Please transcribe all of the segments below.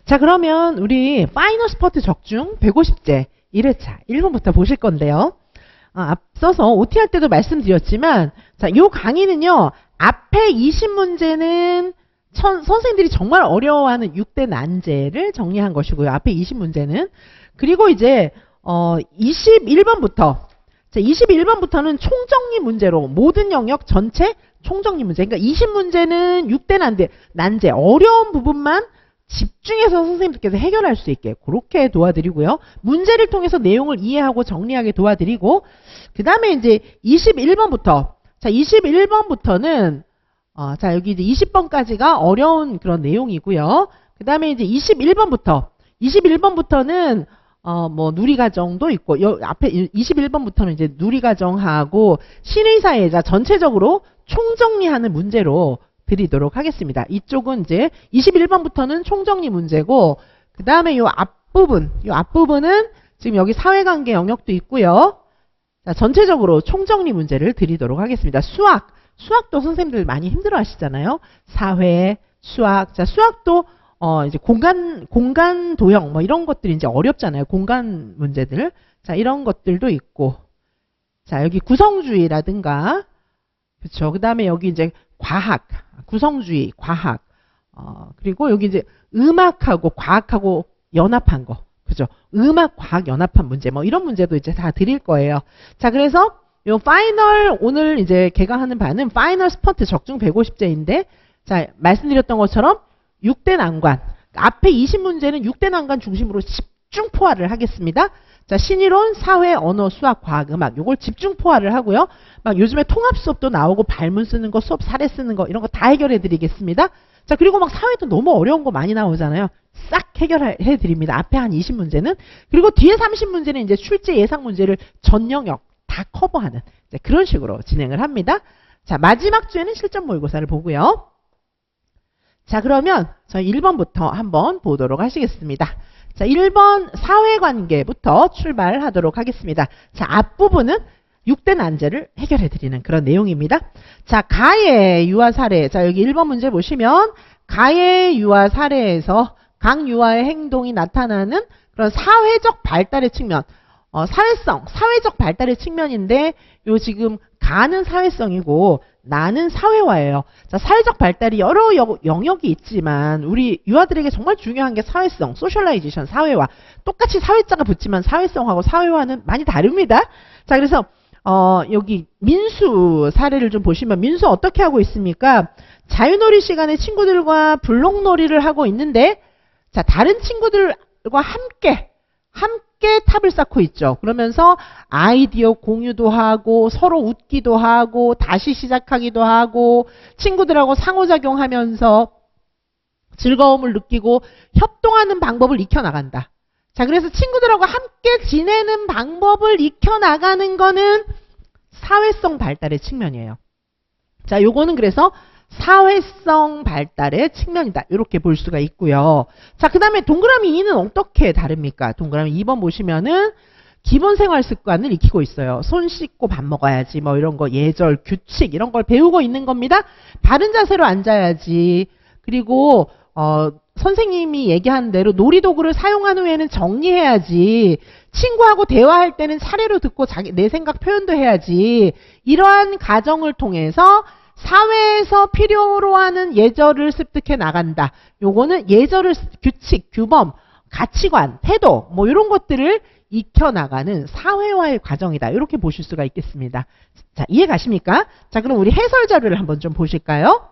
자, 그러면 우리 파이널 스퍼트 적중 150제 1회차 1번부터 보실 건데요. 앞서서 OT 할 때도 말씀드렸지만, 자, 요 강의는요, 앞에 20문제는 선생님들이 정말 어려워하는 6대 난제를 정리한 것이고요. 앞에 20문제는. 그리고 이제, 21번부터, 자, 21번부터는 총정리 문제로 모든 영역 전체 총정리 문제. 그러니까 20문제는 6대 난제, 어려운 부분만 집중해서 선생님들께서 해결할 수 있게 그렇게 도와드리고요. 문제를 통해서 내용을 이해하고 정리하게 도와드리고, 그 다음에 이제 21번부터, 자, 21번부터는, 자, 여기 이제 20번까지가 어려운 그런 내용이고요. 그 다음에 이제 21번부터는, 뭐, 누리과정도 있고, 앞에 21번부터는 이제 누리과정하고 신의사회자 전체적으로 총정리하는 문제로 드리도록 하겠습니다. 이쪽은 이제 21번부터는 총정리 문제고, 그 다음에 요 앞부분은 지금 여기 사회관계 영역도 있고요. 자, 전체적으로 총정리 문제를 드리도록 하겠습니다. 수학도 선생님들 많이 힘들어 하시잖아요. 사회, 수학. 자, 수학도 이제 공간 도형 뭐 이런 것들이 이제 어렵잖아요. 공간 문제들. 자, 이런 것들도 있고. 자, 여기 구성주의라든가, 그쵸. 그 다음에 여기 이제 과학, 구성주의, 과학. 그리고 여기 이제 음악하고 과학하고 연합한 거. 그죠. 음악, 과학 연합한 문제. 뭐 이런 문제도 이제 다 드릴 거예요. 자, 그래서 요 파이널, 오늘 이제 개강하는 바는 파이널 스퍼트 적중 150제인데, 자, 말씀드렸던 것처럼 6대 난관. 앞에 20문제는 6대 난관 중심으로 집중 포화를 하겠습니다. 자, 신이론, 사회, 언어, 수학, 과학, 음악. 요걸 집중 포화를 하고요. 막 요즘에 통합 수업도 나오고 발문 쓰는 거, 수업 사례 쓰는 거 이런 거 다 해결해 드리겠습니다. 자, 그리고 막 사회도 너무 어려운 거 많이 나오잖아요. 싹 해결해 드립니다. 앞에 한 20문제는. 그리고 뒤에 30문제는 이제 출제 예상 문제를 전 영역 다 커버하는 그런 식으로 진행을 합니다. 자, 마지막 주에는 실전 모의고사를 보고요. 자, 그러면 저희 1번부터 한번 보도록 하시겠습니다. 자, 1번 사회관계부터 출발하도록 하겠습니다. 자, 앞부분은 6대 난제를 해결해 드리는 그런 내용입니다. 자, 가의 유아 사례. 자, 여기 1번 문제 보시면 가의 유아 사례에서 각 유아의 행동이 나타나는 그런 사회적 발달의 측면. 사회적 발달의 측면인데, 요 지금 가는 사회성이고 나는 사회화예요. 자, 사회적 발달이 여러 영역이 있지만 우리 유아들에게 정말 중요한 게 사회성, 소셜라이제이션, 사회화. 똑같이 사회자가 붙지만 사회성하고 사회화는 많이 다릅니다. 자, 그래서 여기 민수 사례를 좀 보시면 민수 어떻게 하고 있습니까? 자유놀이 시간에 친구들과 블록놀이를 하고 있는데, 자, 다른 친구들과 함께 탑을 쌓고 있죠. 그러면서 아이디어 공유도 하고 서로 웃기도 하고 다시 시작하기도 하고 친구들하고 상호작용하면서 즐거움을 느끼고 협동하는 방법을 익혀나간다. 자, 그래서 친구들하고 함께 지내는 방법을 익혀나가는 거는 사회성 발달의 측면이에요. 자, 요거는 그래서 사회성 발달의 측면이다. 이렇게 볼 수가 있고요. 자, 그 다음에 동그라미 2는 어떻게 다릅니까? 동그라미 2번 보시면은 기본 생활 습관을 익히고 있어요. 손 씻고 밥 먹어야지, 뭐 이런 거, 예절, 규칙 이런 걸 배우고 있는 겁니다. 바른 자세로 앉아야지. 그리고 선생님이 얘기한 대로 놀이도구를 사용한 후에는 정리해야지. 친구하고 대화할 때는 차례로 듣고 내 생각 표현도 해야지. 이러한 과정을 통해서 사회에서 필요로 하는 예절을 습득해 나간다. 요거는 예절을, 규칙, 규범, 가치관, 태도 뭐 이런 것들을 익혀나가는 사회화의 과정이다. 이렇게 보실 수가 있겠습니다. 자, 이해 가십니까? 자, 그럼 우리 해설 자료를 한번 좀 보실까요?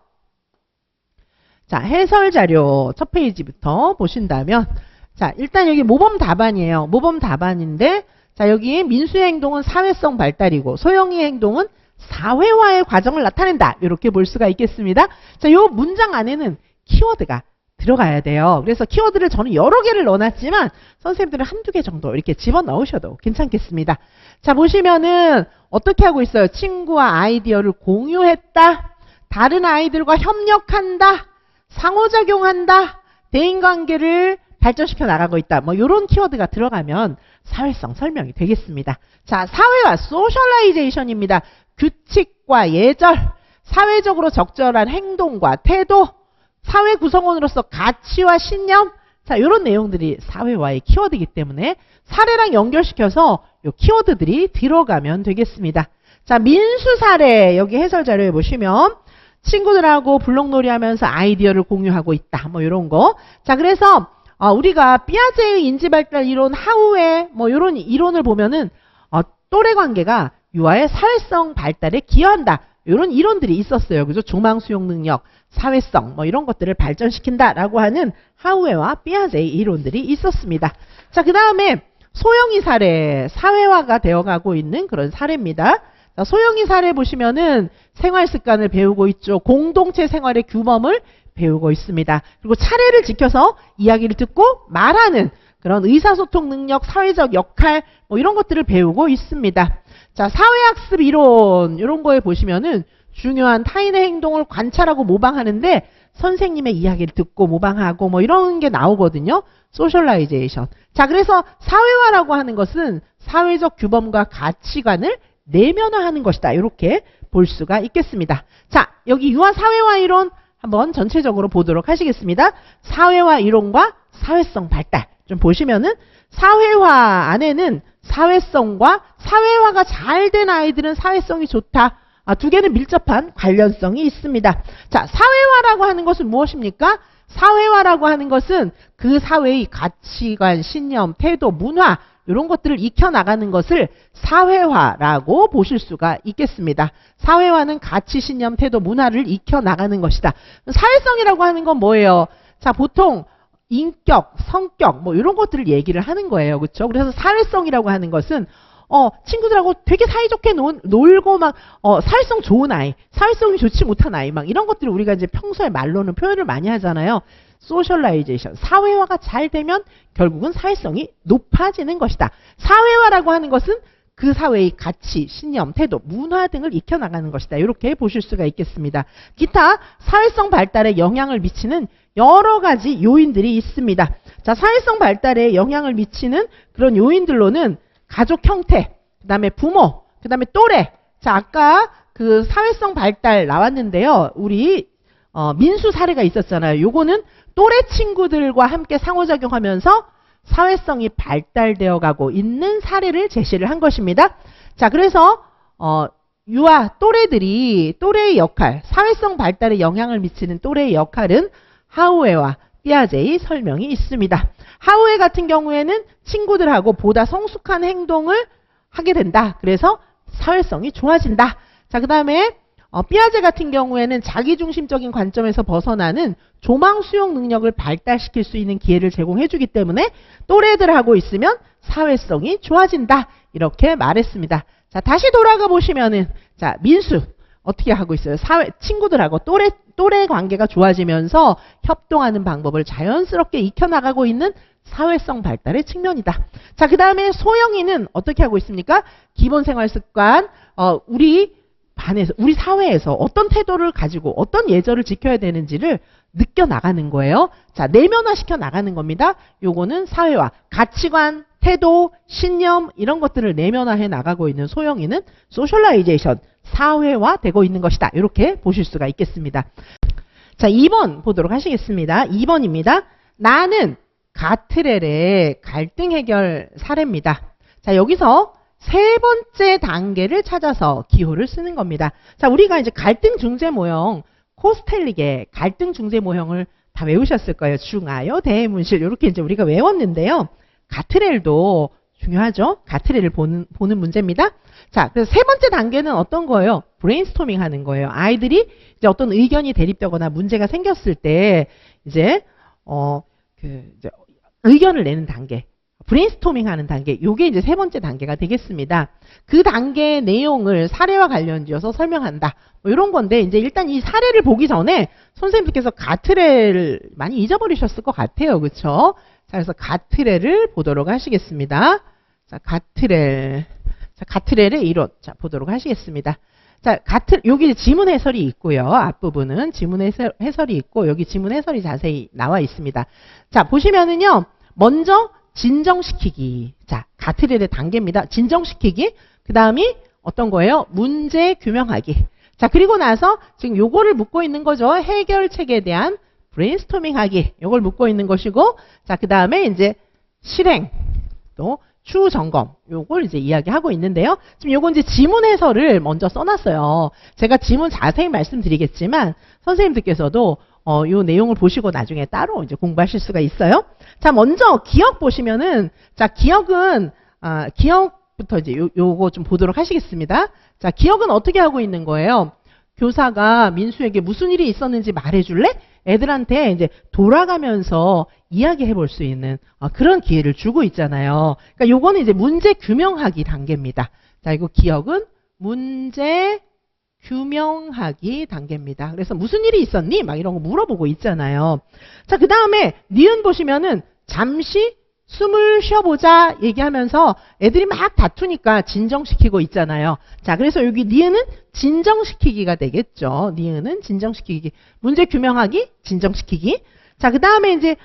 자, 해설 자료 첫 페이지부터 보신다면, 자, 일단 여기 모범 답안이에요. 모범 답안인데, 자, 여기 민수의 행동은 사회성 발달이고 소영이의 행동은 사회화의 과정을 나타낸다. 이렇게 볼 수가 있겠습니다. 자, 요 문장 안에는 키워드가 들어가야 돼요. 그래서 키워드를 저는 여러 개를 넣어놨지만 선생님들은 한두 개 정도 이렇게 집어넣으셔도 괜찮겠습니다. 자, 보시면은 어떻게 하고 있어요? 친구와 아이디어를 공유했다. 다른 아이들과 협력한다. 상호작용한다. 대인관계를 발전시켜 나가고 있다. 뭐 이런 키워드가 들어가면 사회성 설명이 되겠습니다. 자, 사회화, 소셜라이제이션입니다. 규칙과 예절, 사회적으로 적절한 행동과 태도, 사회 구성원으로서 가치와 신념, 자, 이런 내용들이 사회화의 키워드이기 때문에 사례랑 연결시켜서 요 키워드들이 들어가면 되겠습니다. 자, 민수 사례 여기 해설 자료에 보시면 친구들하고 블록놀이 하면서 아이디어를 공유하고 있다. 뭐 이런 거. 자, 그래서 우리가 피아제의 인지발달 이론 하우의 뭐 이런 이론을 보면은 또래 관계가 유아의 사회성 발달에 기여한다. 이런 이론들이 있었어요. 그죠? 조망 수용 능력, 사회성 뭐 이런 것들을 발전시킨다라고 하는 하우에와 피아제의 이론들이 있었습니다. 자, 그다음에 소영이 사례, 사회화가 되어가고 있는 그런 사례입니다. 자, 소영이 사례 보시면은 생활 습관을 배우고 있죠. 공동체 생활의 규범을 배우고 있습니다. 그리고 차례를 지켜서 이야기를 듣고 말하는 그런 의사소통 능력, 사회적 역할 뭐 이런 것들을 배우고 있습니다. 자, 사회학습 이론 이런 거에 보시면은 중요한 타인의 행동을 관찰하고 모방하는데 선생님의 이야기를 듣고 모방하고 뭐 이런 게 나오거든요. 소셜라이제이션. 자, 그래서 사회화라고 하는 것은 사회적 규범과 가치관을 내면화하는 것이다. 이렇게 볼 수가 있겠습니다. 자, 여기 유아 사회화 이론 한번 전체적으로 보도록 하시겠습니다. 사회화 이론과 사회성 발달. 좀 보시면은 사회화 안에는 사회성과 사회화가 잘 된 아이들은 사회성이 좋다. 두 개는 밀접한 관련성이 있습니다. 자, 사회화라고 하는 것은 무엇입니까? 사회화라고 하는 것은 그 사회의 가치관, 신념, 태도, 문화 이런 것들을 익혀나가는 것을 사회화라고 보실 수가 있겠습니다. 사회화는 가치, 신념, 태도, 문화를 익혀나가는 것이다. 사회성이라고 하는 건 뭐예요? 자, 보통 인격, 성격 뭐 이런 것들을 얘기를 하는 거예요. 그렇죠? 그래서 사회성이라고 하는 것은 친구들하고 되게 사이좋게 놀고 막 사회성 좋은 아이, 사회성이 좋지 못한 아이 막 이런 것들을 우리가 이제 평소에 말로는 표현을 많이 하잖아요. 소셜라이제이션, 사회화가 잘 되면 결국은 사회성이 높아지는 것이다. 사회화라고 하는 것은 그 사회의 가치, 신념, 태도, 문화 등을 익혀나가는 것이다. 이렇게 보실 수가 있겠습니다. 기타 사회성 발달에 영향을 미치는 여러 가지 요인들이 있습니다. 자, 사회성 발달에 영향을 미치는 그런 요인들로는 가족 형태, 그 다음에 부모, 그 다음에 또래. 자, 아까 그 사회성 발달 나왔는데요. 우리 민수 사례가 있었잖아요. 요거는 또래 친구들과 함께 상호작용하면서 사회성이 발달되어 가고 있는 사례를 제시를 한 것입니다. 자, 그래서 유아 또래들이 또래의 역할, 사회성 발달에 영향을 미치는 또래의 역할은 하우에와 피아제의 설명이 있습니다. 하우에 같은 경우에는 친구들하고 보다 성숙한 행동을 하게 된다. 그래서 사회성이 좋아진다. 자, 그 다음에 피아제 같은 경우에는 자기중심적인 관점에서 벗어나는 조망 수용 능력을 발달시킬 수 있는 기회를 제공해 주기 때문에 또래들하고 있으면 사회성이 좋아진다. 이렇게 말했습니다. 자, 다시 돌아가 보시면은 자, 민수 어떻게 하고 있어요? 친구들하고 또래 관계가 좋아지면서 협동하는 방법을 자연스럽게 익혀나가고 있는 사회성 발달의 측면이다. 자, 그 다음에 소영이는 어떻게 하고 있습니까? 기본 생활 습관, 우리 반에서, 우리 사회에서 어떤 태도를 가지고 어떤 예절을 지켜야 되는지를 느껴나가는 거예요. 자, 내면화시켜 나가는 겁니다. 요거는 사회화, 가치관, 태도, 신념 이런 것들을 내면화해 나가고 있는 소영이는 소셜라이제이션, 사회화 되고 있는 것이다. 이렇게 보실 수가 있겠습니다. 자, 2번 보도록 하시겠습니다. 2번입니다. 나는 가트렐의 갈등 해결 사례입니다. 자, 여기서 세 번째 단계를 찾아서 기호를 쓰는 겁니다. 자, 우리가 이제 갈등 중재 모형, 코스텔릭의 갈등 중재 모형을 다 외우셨을 거예요. 중하여 대문실 이렇게 이제 우리가 외웠는데요. 가트렐도 중요하죠. 가트렐을 보는 문제입니다. 자, 그래서 세 번째 단계는 어떤 거예요? 브레인스토밍 하는 거예요. 아이들이 이제 어떤 의견이 대립되거나 문제가 생겼을 때 이제 이제 의견을 내는 단계. 브레인스토밍 하는 단계, 요게 이제 세 번째 단계가 되겠습니다. 그 단계의 내용을 사례와 관련지어서 설명한다. 뭐 이런 건데, 이제 일단 이 사례를 보기 전에 선생님들께서 가트렐을 많이 잊어버리셨을 것 같아요. 그쵸? 자, 그래서 가트렐을 보도록 하시겠습니다. 자, 가트렐. 자, 가트렐의 이론. 자, 보도록 하시겠습니다. 자, 여기 지문 해설이 있고요. 앞부분은 지문 해설이 있고, 여기 지문 해설이 자세히 나와 있습니다. 자, 보시면은요, 먼저 진정시키기. 자, 가트렐의 단계입니다. 진정시키기. 그 다음이 어떤 거예요? 문제 규명하기. 자, 그리고 나서 지금 요거를 묻고 있는 거죠. 해결책에 대한 브레인스토밍 하기. 요걸 묻고 있는 것이고, 자, 그 다음에 이제 실행, 또 추후 점검. 요걸 이제 이야기하고 있는데요. 지금 요건 이제 지문 해설을 먼저 써놨어요. 제가 지문 자세히 말씀드리겠지만, 선생님들께서도 요 내용을 보시고 나중에 따로 이제 공부하실 수가 있어요. 자, 먼저 기억 보시면은, 자, 기억은, 기억부터 이제 요거 좀 보도록 하시겠습니다. 자, 기억은 어떻게 하고 있는 거예요? 교사가 민수에게 무슨 일이 있었는지 말해줄래? 애들한테 이제 돌아가면서 이야기해 볼 수 있는 그런 기회를 주고 있잖아요. 그러니까 요거는 이제 문제 규명하기 단계입니다. 자, 이거 기억은 문제 규명하기 단계입니다. 그래서 무슨 일이 있었니? 막 이런 거 물어보고 있잖아요. 자, 그 다음에 니은 보시면은 잠시 숨을 쉬어보자 얘기하면서 애들이 막 다투니까 진정시키고 있잖아요. 자, 그래서 여기 니은은 진정시키기가 되겠죠. 니은은 진정시키기. 문제 규명하기, 진정시키기. 자, 그 다음에 이제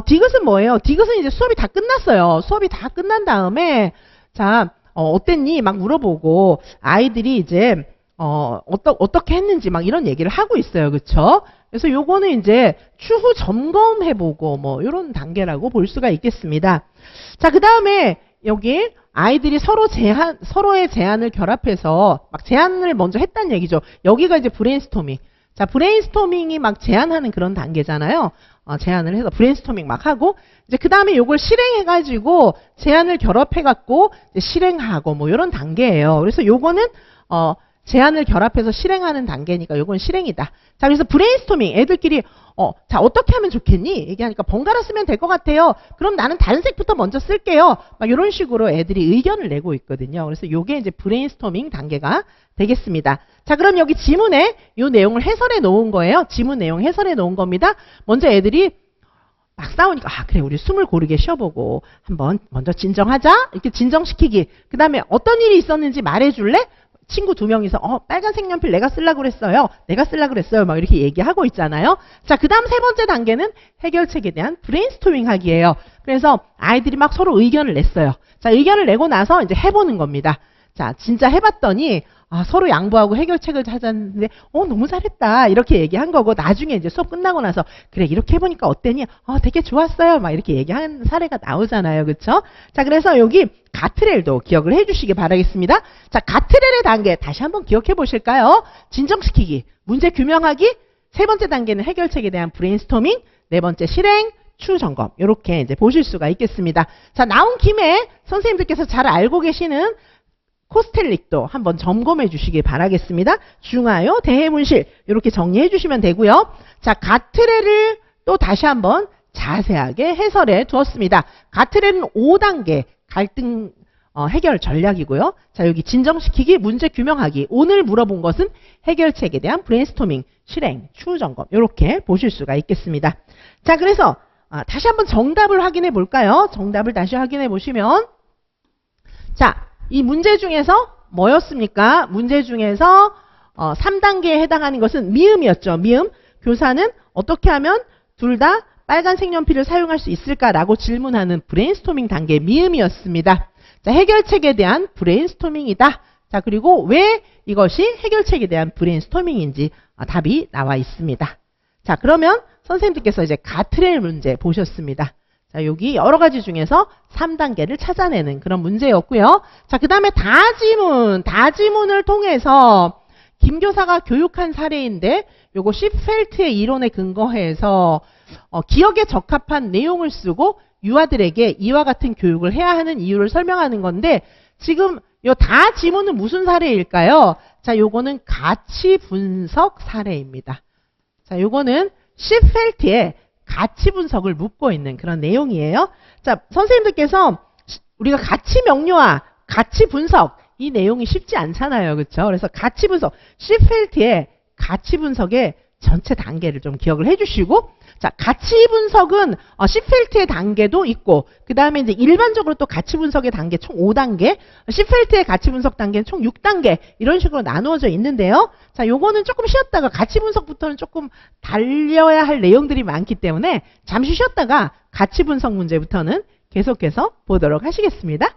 디귿은 뭐예요? 디귿은 이제 수업이 다 끝났어요. 수업이 다 끝난 다음에 자, 어땠니? 막 물어보고 아이들이 이제 어떻게 했는지 막 이런 얘기를 하고 있어요. 그쵸? 그래서 요거는 이제 추후 점검해보고 뭐 이런 단계라고 볼 수가 있겠습니다. 자, 그 다음에 여기 아이들이 서로의 제안을 결합해서 막 제안을 먼저 했다는 얘기죠. 여기가 이제 브레인스토밍. 자, 브레인스토밍이 막 제안하는 그런 단계잖아요. 제안을 해서 브레인스토밍 막 하고 이제 그 다음에 요걸 실행해가지고 제안을 결합해갖고 실행하고 뭐 이런 단계예요. 그래서 요거는 제안을 결합해서 실행하는 단계니까 요건 실행이다. 자, 그래서 브레인스토밍 애들끼리 자, 어떻게 하면 좋겠니? 얘기하니까 번갈아 쓰면 될 것 같아요. 그럼 나는 다른 색부터 먼저 쓸게요. 막 이런 식으로 애들이 의견을 내고 있거든요. 그래서 요게 이제 브레인스토밍 단계가 되겠습니다. 자, 그럼 여기 지문에 요 내용을 해설해 놓은 거예요. 지문 내용 해설해 놓은 겁니다. 먼저 애들이 막 싸우니까 그래 우리 숨을 고르게 쉬어보고 한번 먼저 진정하자. 이렇게 진정시키기. 그 다음에 어떤 일이 있었는지 말해줄래? 친구 2명이서 빨간 색연필 내가 쓰려고 그랬어요. 내가 쓰려고 그랬어요. 막 이렇게 얘기하고 있잖아요. 자, 그 다음 세 번째 단계는 해결책에 대한 브레인스토밍 하기예요. 그래서 아이들이 막 서로 의견을 냈어요. 자, 의견을 내고 나서 이제 해보는 겁니다. 자, 진짜 해봤더니 서로 양보하고 해결책을 찾았는데 너무 잘했다 이렇게 얘기한 거고 나중에 이제 수업 끝나고 나서 그래 이렇게 해보니까 어땠니? 되게 좋았어요. 막 이렇게 얘기한 사례가 나오잖아요. 그쵸? 자, 그래서 여기 가트렐도 기억을 해주시기 바라겠습니다. 자, 가트렐의 단계 다시 한번 기억해 보실까요? 진정시키기, 문제 규명하기, 세 번째 단계는 해결책에 대한 브레인스토밍, 네 번째 실행, 추후 점검 이렇게 이제 보실 수가 있겠습니다. 자, 나온 김에 선생님들께서 잘 알고 계시는 코스텔릭도 한번 점검해 주시기 바라겠습니다. 중하요, 대해문실 이렇게 정리해 주시면 되고요. 자, 가트렐을 또 다시 한번 자세하게 해설해 두었습니다. 가트렐은 5단계 갈등 해결 전략이고요. 자, 여기 진정시키기, 문제 규명하기. 오늘 물어본 것은 해결책에 대한 브레인스토밍, 실행, 추후 점검 이렇게 보실 수가 있겠습니다. 자, 그래서 다시 한번 정답을 확인해 볼까요? 정답을 다시 확인해 보시면 자, 이 문제 중에서 뭐였습니까? 문제 중에서 3단계에 해당하는 것은 미음이었죠. 미음. 교사는 어떻게 하면 둘 다 빨간 색연필을 사용할 수 있을까라고 질문하는 브레인스토밍 단계 미음이었습니다. 자, 해결책에 대한 브레인스토밍이다. 자, 그리고 왜 이것이 해결책에 대한 브레인스토밍인지 답이 나와 있습니다. 자, 그러면 선생님들께서 이제 가트렐 문제 보셨습니다. 자, 여기 여러 가지 중에서 3단계를 찾아내는 그런 문제였고요. 자, 그 다음에 다지문을 통해서 김 교사가 교육한 사례인데 요거 시펠트의 이론에 근거해서 기억에 적합한 내용을 쓰고 유아들에게 이와 같은 교육을 해야 하는 이유를 설명하는 건데 지금 요 다지문은 무슨 사례일까요? 자, 요거는 가치 분석 사례입니다. 자, 요거는 시펠트의 가치 분석을 묻고 있는 그런 내용이에요. 자, 선생님들께서 우리가 가치 명료화, 가치 분석 이 내용이 쉽지 않잖아요. 그렇죠? 그래서 가치 분석, 시펠트의 가치 분석의 전체 단계를 좀 기억을 해주시고 자, 가치 분석은 시펠트의 단계도 있고 그 다음에 이제 일반적으로 또 가치 분석의 단계 총 5단계, 시펠트의 가치 분석 단계는 총 6단계 이런 식으로 나누어져 있는데요. 자, 요거는 조금 쉬었다가 가치 분석부터는 조금 달려야 할 내용들이 많기 때문에 잠시 쉬었다가 가치 분석 문제부터는 계속해서 보도록 하시겠습니다.